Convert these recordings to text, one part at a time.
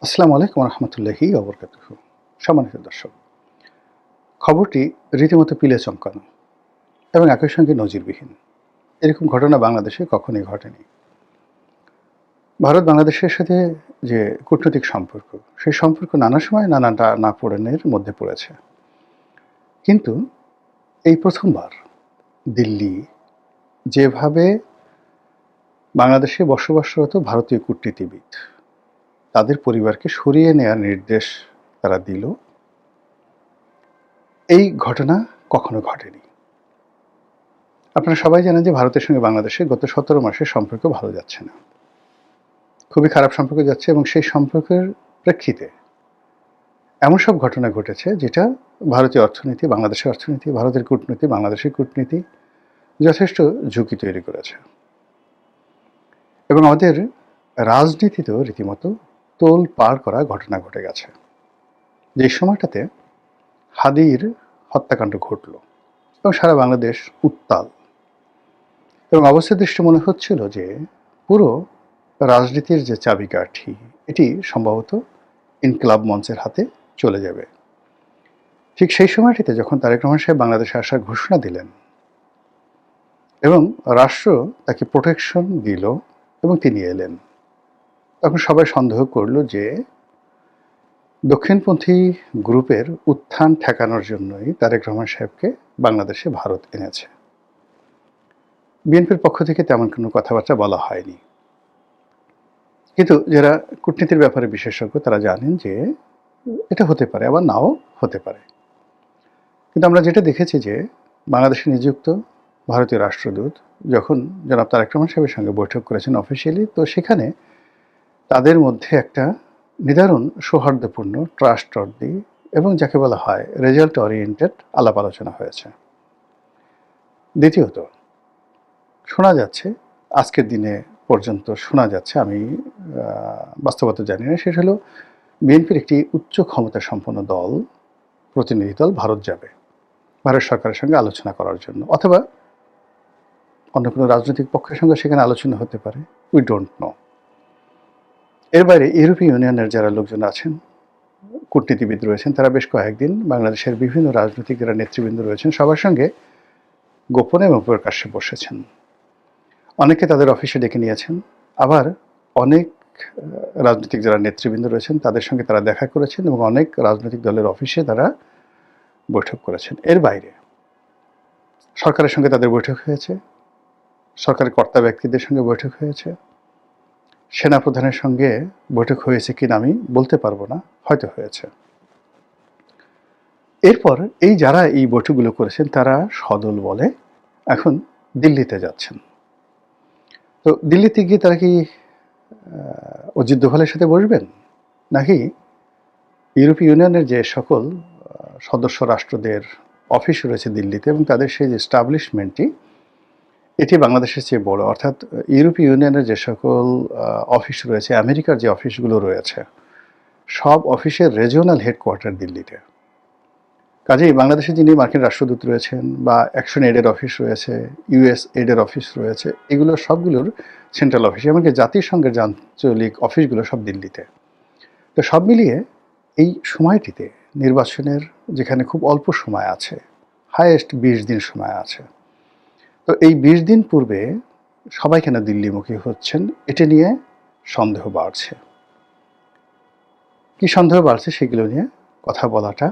আসসালামু আলাইকুম রহমতুল্লাহি ওবরকাতুহু। সম্মানিত দর্শক, খবরটি রীতিমতো পিলে চমকানো এবং একই সঙ্গে নজিরবিহীন। এরকম ঘটনা বাংলাদেশে কখনোই ঘটেনি। ভারত বাংলাদেশের সাথে যে কূটনৈতিক সম্পর্ক, সেই সম্পর্ক নানা সময় নানা টানাপোড়েনের মধ্যে পড়েছে। কিন্তু এই প্রথমবার দিল্লি যেভাবে বাংলাদেশে বসবাসরত ভারতীয় কূটনীতিবিদ তাদের পরিবারকে সরিয়ে নেওয়ার নির্দেশ তারা দিল, এই ঘটনা কখনো ঘটেনি। আপনারা সবাই জানেন যে ভারতের সঙ্গে বাংলাদেশের গত ১৭ মাসের সম্পর্ক ভালো যাচ্ছে না, খুবই খারাপ সম্পর্ক যাচ্ছে এবং সেই সম্পর্কের প্রেক্ষিতে এমন সব ঘটনা ঘটেছে যেটা ভারতীয় অর্থনীতি, বাংলাদেশের অর্থনীতি, ভারতের কূটনীতি, বাংলাদেশের কূটনীতি যথেষ্ট ঝুঁকি তৈরি করেছে এবং আমাদের রাজনীতিতেও রীতিমতো তোল পার করা ঘটনা ঘটে গেছে। যে সময়টাতে হাদির হত্যাকাণ্ড ঘটল এবং সারা বাংলাদেশ উত্তাল এবং অবস্থা দৃষ্টি মনে হচ্ছিল যে পুরো রাজনীতির যে চাবিকাঠি এটি সম্ভবত ইনকিলাব মঞ্চের হাতে চলে যাবে। ঠিক সেই সময়টিতে যখন তারেক রহমান সাহেব বাংলাদেশে আসার ঘোষণা দিলেন এবং রাষ্ট্র তাকে প্রোটেকশন দিল এবং তিনি এলেন, তখন সবাই সন্দেহ করল যে দক্ষিণপন্থী গ্রুপের উত্থান ঠেকানোর জন্যই তারেক রহমান সাহেবকে বাংলাদেশে ভারত এনেছে। বিএনপির পক্ষ থেকে তেমন কোনো কথাবার্তা বলা হয়নি, কিন্তু যারা কূটনীতির ব্যাপারে বিশেষজ্ঞ তারা জানেন যে এটা হতে পারে, আবার নাও হতে পারে। কিন্তু আমরা যেটা দেখেছি যে বাংলাদেশে নিযুক্ত ভারতীয় রাষ্ট্রদূত যখন জনাব তারেক রহমান সাহেবের সঙ্গে বৈঠক করেছেন অফিসিয়ালি, তো সেখানে তাদের মধ্যে একটা নিদারুণ সৌহার্দ্যপূর্ণ, ট্রাস্টওয়ার্দি এবং যাকে বলা হয় রেজাল্ট ওরিয়েন্টেড আলাপ আলোচনা হয়েছে। দ্বিতীয়ত, শোনা যাচ্ছে, আজকের দিনে পর্যন্ত শোনা যাচ্ছে, আমি বাস্তবতা জানি না, সেটা হলো বিএনপির একটি উচ্চ ক্ষমতা সম্পন্ন দল, প্রতিনিধি দল ভারত যাবে ভারত সরকারের সঙ্গে আলোচনা করার জন্য, অথবা অন্য কোনো রাজনৈতিক পক্ষের সঙ্গে সেখানে আলোচনা হতে পারে, উই ডোন্ট নো। এর বাইরে ইউরোপীয় ইউনিয়নের যারা লোকজন আছেন, কূটনীতিবিদ রয়েছেন, তারা বেশ কয়েকদিন বাংলাদেশের বিভিন্ন রাজনৈতিক যারা নেতৃবৃন্দ রয়েছেন সবার সঙ্গে গোপনে এবং প্রকাশ্যে বসেছেন। অনেকে তাদের অফিসে ডেকে নিয়েছেন, আবার অনেক রাজনৈতিক যারা নেতৃবৃন্দ রয়েছেন তাদের সঙ্গে তারা দেখা করেছেন এবং অনেক রাজনৈতিক দলের অফিসে তারা বৈঠক করেছেন। এর বাইরে সরকারের সঙ্গে তাদের বৈঠক হয়েছে, সরকারের কর্তা ব্যক্তিদের সঙ্গে বৈঠক হয়েছে, সেনাপ্রধানের সঙ্গে বৈঠক হয়েছে কিনা আমি বলতে পারবো না, হয়তো হয়েছে। এরপর এই যারা এই বৈঠকগুলো করেছেন তারা সদল বলে এখন দিল্লিতে যাচ্ছেন। তো দিল্লিতে গিয়ে তারা কি অজিত দোভালের সাথে বসবেন, নাকি ইউরোপীয় ইউনিয়নের যে সকল সদস্য রাষ্ট্রদের অফিস রয়েছে দিল্লিতে এবং তাদের সেই যে এস্টাবলিশমেন্টটি এটি বাংলাদেশের চেয়ে বড়, অর্থাৎ ইউরোপীয় ইউনিয়নের যে সকল অফিস রয়েছে, আমেরিকার যে অফিসগুলো রয়েছে, সব অফিসের রিজিওনাল হেডকোয়ার্টার দিল্লিতে। কাজেই বাংলাদেশে যিনি মার্কিন রাষ্ট্রদূত রয়েছেন বা অ্যাকশন এইডের অফিস রয়েছে, ইউএস এইডের অফিস রয়েছে, এগুলো সবগুলোর সেন্ট্রাল অফিস, এমনকি জাতিসংঘের যে আঞ্চলিক অফিসগুলো সব দিল্লিতে। তো সব মিলিয়ে এই সময়টিতে নির্বাচনের যেখানে খুব অল্প সময় আছে, হাইয়েস্ট 20 দিন সময় আছে, তো এই 20 দিন পূর্বে সবাই কেন দিল্লিমুখী হচ্ছেন এটা নিয়ে সন্দেহ বাড়ছে। কি সন্দেহ বাড়ছে সেগুলো নিয়ে কথা বলাটা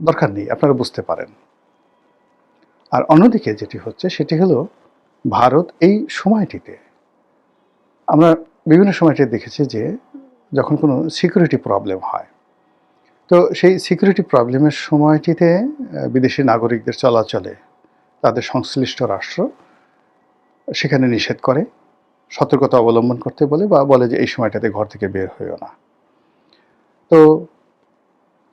দরকার নেই, আপনারা বুঝতে পারেন। আর অন্যদিকে যেটি হচ্ছে সেটি হলো ভারত এই সময়টিতে, আমরা বিভিন্ন সময়টিতে দেখেছি যে যখন কোনো সিকিউরিটি প্রবলেম হয়, তো সেই সিকিউরিটি প্রবলেমের সময়টিতে বিদেশি নাগরিকদের চলাচলে তাদের সংশ্লিষ্ট রাষ্ট্র সেখানে নিষেধ করে, সতর্কতা অবলম্বন করতে বলে বা বলে যে এই সময়টাতে ঘর থেকে বের হইও না। তো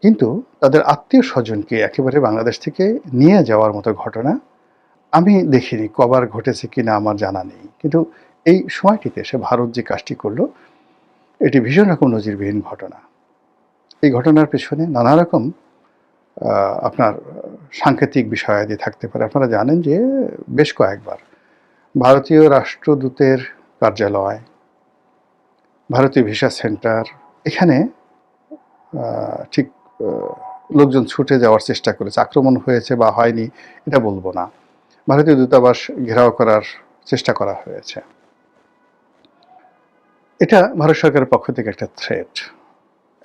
কিন্তু তাদের আত্মীয় স্বজনকে একেবারে বাংলাদেশ থেকে নিয়ে যাওয়ার মতো ঘটনা আমি দেখিনি, কবার ঘটেছে কিনা আমার জানা নেই। কিন্তু এই সময়টিতে সে ভারত যে কাজটি করলো এটি ভীষণ রকম নজিরবিহীন ঘটনা। এই ঘটনার পেছনে নানা রকম আপনার সাংকেতিক বিষয়াদি থাকতে পারে। আপনারা জানেন যে বেশ কয়েকবার ভারতীয় রাষ্ট্রদূতের কার্যালয়, ভারতীয় ভিসা সেন্টার, এখানে ঠিক লোকজন ছুটে যাওয়ার চেষ্টা করেছে, আক্রমণ হয়েছে বা হয়নি এটা বলবো না। ভারতীয় দূতাবাস ঘেরাও করার চেষ্টা করা হয়েছে। এটা ভারত সরকারের পক্ষ থেকে একটা থ্রেট।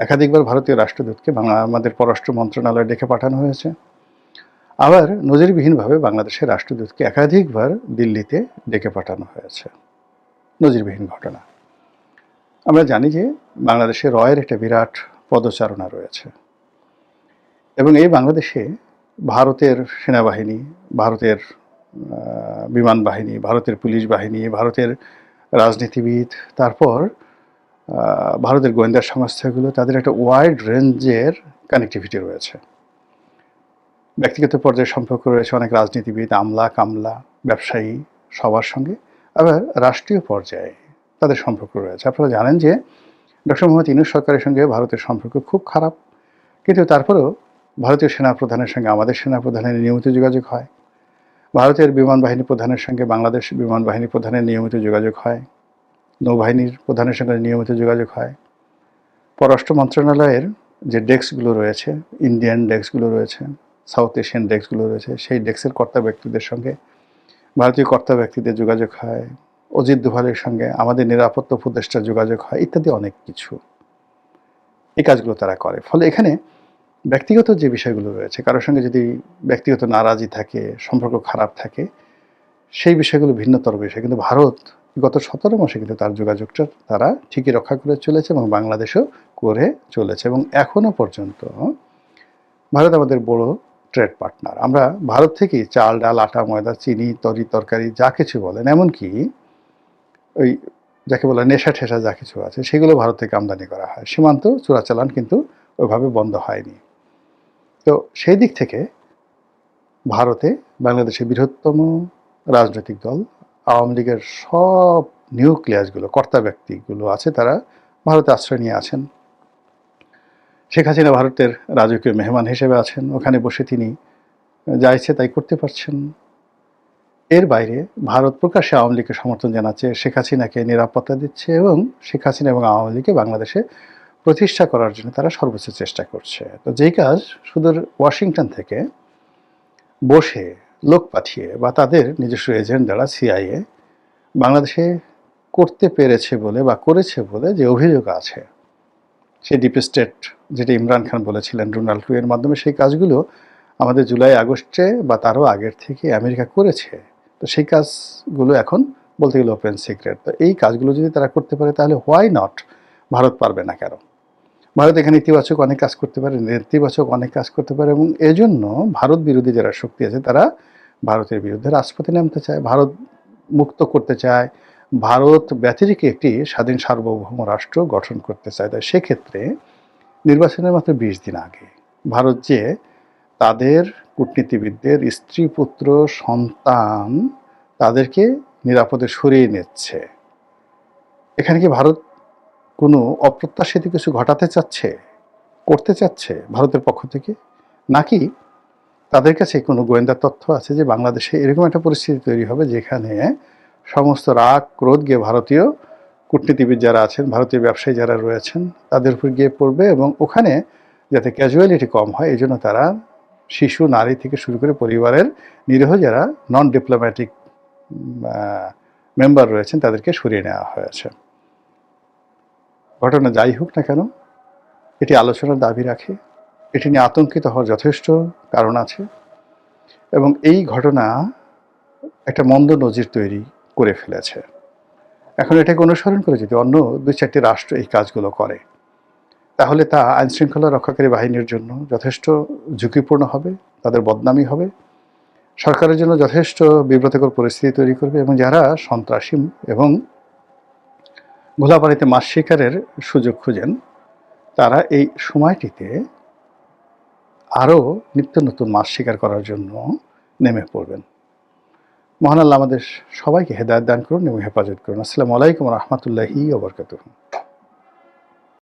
একাধিকবার ভারতীয় রাষ্ট্রদূতকে আমাদের পররাষ্ট্র মন্ত্রণালয়ে ডেকে পাঠানো হয়েছে। আবার নজিরবিহীনভাবে বাংলাদেশের রাষ্ট্রদূতকে একাধিকবার দিল্লিতে ডেকে পাঠানো হয়েছে। নজিরবিহীন ঘটনা। আমরা জানি যে বাংলাদেশে রয়ের একটা বিরাট পদচারণা রয়েছে এবং এই বাংলাদেশে ভারতের সেনাবাহিনী, ভারতের বিমান বাহিনী, ভারতের পুলিশ বাহিনী, ভারতের রাজনীতিবিদ, তারপর ভারতের গোয়েন্দা সংস্থাগুলো, তাদের একটা ওয়াইড রেঞ্জের কানেক্টিভিটি রয়েছে। ব্যক্তিগত পর্যায়ে সম্পর্ক রয়েছে অনেক রাজনীতিবিদ, আমলা কামলা, ব্যবসায়ী সবার সঙ্গে। আবার রাষ্ট্রীয় পর্যায়ে তাদের সম্পর্ক রয়েছে। আপনারা জানেন যে ডক্টর মোহাম্মদ ইউনূস সরকারের সঙ্গে ভারতের সম্পর্ক খুব খারাপ, কিন্তু তারপরেও ভারতীয় সেনাপ্রধানের সঙ্গে আমাদের সেনাপ্রধানের নিয়মিত যোগাযোগ হয়। ভারতের বিমান বাহিনী প্রধানের সঙ্গে বাংলাদেশ বিমান বাহিনী প্রধানের নিয়মিত যোগাযোগ হয়। নৌবাহিনীর প্রধানের সঙ্গে নিয়মিত যোগাযোগ হয়। পররাষ্ট্র মন্ত্রণালয়ের যে ডেস্কগুলো রয়েছে, ইন্ডিয়ান ডেস্কগুলো রয়েছে, সাউথ এশিয়ান ডেস্কগুলো রয়েছে, সেই ডেস্কের কর্তা ব্যক্তিদের সঙ্গে ভারতীয় কর্তা ব্যক্তিদের যোগাযোগ হয়। অজিত দোভালের সঙ্গে আমাদের নিরাপত্তা উপদেষ্টার যোগাযোগ হয়, ইত্যাদি অনেক কিছু। এই কাজগুলো তারা করে। ফলে এখানে ব্যক্তিগত যে বিষয়গুলো রয়েছে, কারোর সঙ্গে যদি ব্যক্তিগত নারাজি থাকে, সম্পর্ক খারাপ থাকে, সেই বিষয়গুলো ভিন্নতর বিষয়। কিন্তু ভারত গত 17 মাসে কিন্তু তার যোগাযোগটা তারা ঠিকই রক্ষা করে চলেছে এবং বাংলাদেশও করে চলেছে এবং এখনো পর্যন্ত ভারত আমাদের বড় ট্রেড পার্টনার। আমরা ভারত থেকেই চাল, ডাল, আটা, ময়দা, চিনি, তরকারি যা কিছু বলেন, এমনকি ওই যাকে বলে নেশা ঠেসা যা কিছু আছে সেগুলো ভারত থেকে আমদানি করা হয়। সীমান্ত চোরাচালান কিন্তু ওইভাবে বন্ধ হয়নি। তো সেই দিক থেকে ভারতে বাংলাদেশের বৃহত্তম রাজনৈতিক দল আওয়ামী লীগের সব নিউক্লিয়াসগুলো, কর্তা ব্যক্তিগুলো আছে, তারা ভারতে আশ্রয় নিয়ে আছেন। শেখ হাসিনা ভারতের রাজকীয় মেহমান হিসেবে আছেন, ওখানে বসে তিনি যা ইচ্ছে তাই করতে পারছেন। এর বাইরে ভারত প্রকাশ্যে আওয়ামী লীগকে সমর্থন জানাচ্ছে, শেখ হাসিনাকে নিরাপত্তা দিচ্ছে এবং শেখ হাসিনা এবং আওয়ামী লীগকে বাংলাদেশে প্রতিষ্ঠা করার জন্য তারা সর্বোচ্চ চেষ্টা করছে। তো যেই কাজ সুদূর ওয়াশিংটন থেকে বসে লোক পাঠিয়ে বা তাদের নিজস্ব এজেন্ট যারা সিআইএ বাংলাদেশে করতে পেরেছে বলে বা করেছে বলে যে অভিযোগ আছে, সেই ডিপ স্টেট যেটা ইমরান খান বলেছিলেন ডোনাল্ড ট্রাম্পের মাধ্যমে, সেই কাজগুলো আমাদের জুলাই আগস্টে বা তারও আগের থেকে আমেরিকা করেছে। তো সেই কাজগুলো এখন বলতে গেলে ওপেন সিক্রেট। তো এই কাজগুলো যদি তারা করতে পারে তাহলে হোয়াই নট ভারত পারবে না কেন? ভারত এখানে ইতিবাচক অনেক কাজ করতে পারে, নেতিবাচক অনেক কাজ করতে পারে এবং এজন্য ভারত বিরোধী যারা শক্তি আছে তারা ভারতের বিরুদ্ধে রাজপথে নামতে চায়, ভারত মুক্ত করতে চায়, ভারত ব্যতিরিক একটি স্বাধীন সার্বভৌম রাষ্ট্র গঠন করতে চায়। তাই সেক্ষেত্রে নির্বাচনের মাত্র 20 দিন আগে ভারত যে তাদের কূটনীতিবিদদের স্ত্রী, পুত্র, সন্তান তাদেরকে নিরাপদে সরিয়ে নিচ্ছে। এখানে কি ভারত কোনো অপ্রত্যাশিত কিছু ঘটাতে চাচ্ছে, করতে চাচ্ছে ভারতের পক্ষ থেকে? নাকি তাদের কাছে কোনো গোয়েন্দা তথ্য আছে যে বাংলাদেশে এরকম একটা পরিস্থিতি তৈরি হবে যেখানে সমস্ত রাগ ক্রোধ গিয়ে ভারতীয় কূটনীতিবিদ যারা আছেন, ভারতীয় ব্যবসায়ী যারা রয়েছেন তাদের উপর গিয়ে পড়বে এবং ওখানে যাতে ক্যাজুয়ালিটি কম হয় এই জন্য তারা শিশু, নারী থেকে শুরু করে পরিবারের নিরীহ যারা নন ডিপ্লোম্যাটিক মেম্বার রয়েছেন তাদেরকে সরিয়ে নেওয়া হয়েছে। ঘটনা যাই হোক না কেন, এটি আলোচনার দাবি রাখে। এটি নিয়ে আতঙ্কিত হওয়ার যথেষ্ট কারণ আছে এবং এই ঘটনা একটা মন্দ নজির তৈরি করে ফেলেছে। এখন এটাকে অনুসরণ করে যদি অন্য 2-4টি রাষ্ট্র এই কাজগুলো করে তাহলে তা আইনশৃঙ্খলা রক্ষাকারী বাহিনীর জন্য যথেষ্ট ঝুঁকিপূর্ণ হবে, তাদের বদনামি হবে, সরকারের জন্য যথেষ্ট বিব্রতকর পরিস্থিতি তৈরি করবে এবং যারা সন্ত্রাসী এবং ঘোলাপানিতে মাছ শিকারের সুযোগ খুঁজেন তারা এই সময়টিতে আরও নিত্য নতুন মাছ শিকার করার জন্য নেমে পড়বেন। মহান আল্লাহ আমাদের সবাইকে হেদায়েত দান করুন এবং হেফাজত করুন। আসসালামু আলাইকুম ওয়া রাহমাতুল্লাহি ওয়া বারাকাতুহু।